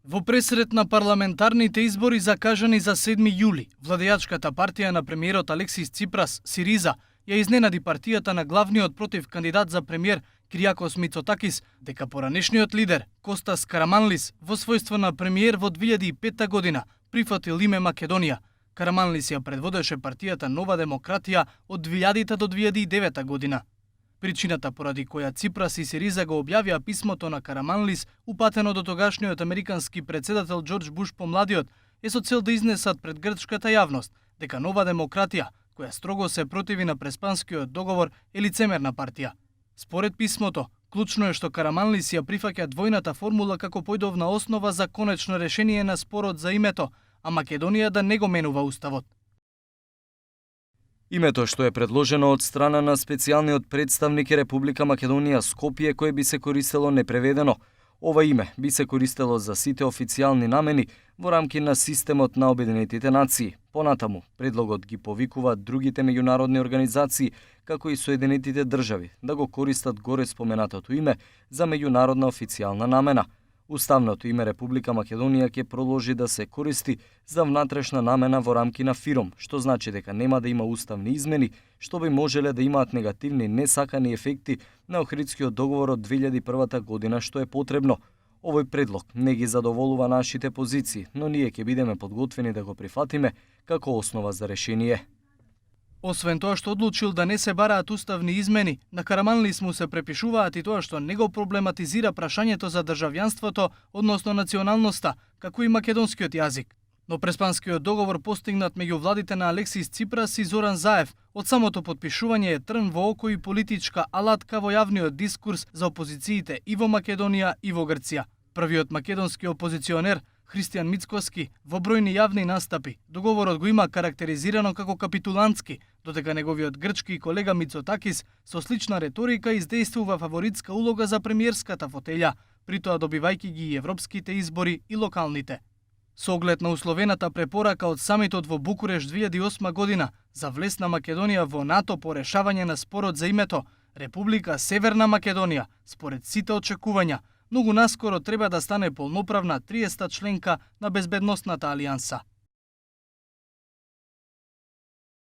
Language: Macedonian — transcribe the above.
Во пресред на парламентарните избори закажани за 7 јули, владеачката партија на премиерот Алексис Ципрас, Сириза, ја изненади партијата на главниот против кандидат за премиер Кириакос Мицотакис дека поранешниот лидер Костас Караманлис во својство на премиер во 2005 година прифатил име Македонија. Караманлис ја предводеше партијата Нова демократија од 2000 до 2009 година. Причината поради која Ципрас и Сириза го објавија писмото на Караманлис, упатено до тогашниот американски председател Џорџ Буш помладиот, е со цел да изнесат пред грчката јавност дека Нова демократија, која строго се противи на Преспанскиот договор, е лицемерна партија. Според писмото, клучно е што Караманлис ја прифаќа двојната формула како појдовна основа за конечно решение на спорот за името, а Македонија да не го менува уставот. Името што е предложено од страна на специјалниот представник е Република Македонија Скопје, кое би се користело непреведено. Ова име би се користело за сите официјални намени во рамки на системот на Обединетите нации. Понатаму, предлогот ги повикува другите меѓународни организации, како и Соединетите држави, да го користат горе споменатото име за меѓународна официјална намена. Уставното име Република Македонија ќе продолжи да се користи за внатрешна намена во рамки на ФИРОМ, што значи дека нема да има уставни измени, што би можеле да имаат негативни несакани ефекти на Охридскиот договор од 2001 година, што е потребно. Овој предлог не ги задоволува нашите позиции, но ние ќе бидеме подготвени да го прифатиме како основа за решение. Освен тоа што одлучил да не се бараат уставни измени, на Караманлис му се препишуваат и тоа што не го проблематизира прашањето за државјанството, односно националноста, како и македонскиот јазик. Но Преспанскиот договор постигнат меѓу владите на Алексис Ципрас и Зоран Заев од самото потпишување е трн во око и политичка алатка во јавниот дискурс за опозициите и во Македонија и во Грција. Првиот македонски опозиционер, Христијан Мицкоски, во бројни јавни настапи, договорот го има карактеризирано како капитулантски, додека неговиот грчки колега Мицотакис со слична реторика издействува фаворитска улога за премиерската фотелја, притоа добивајќи ги и европските избори и локалните. Со оглед на условената препорака од самитот во Букуреш 2008 година за влез на Македонија во НАТО по решавање на спорот за името, Република Северна Македонија, според сите очекувања, многу наскоро треба да стане полноправна 30-та членка на Безбедносната алијанса.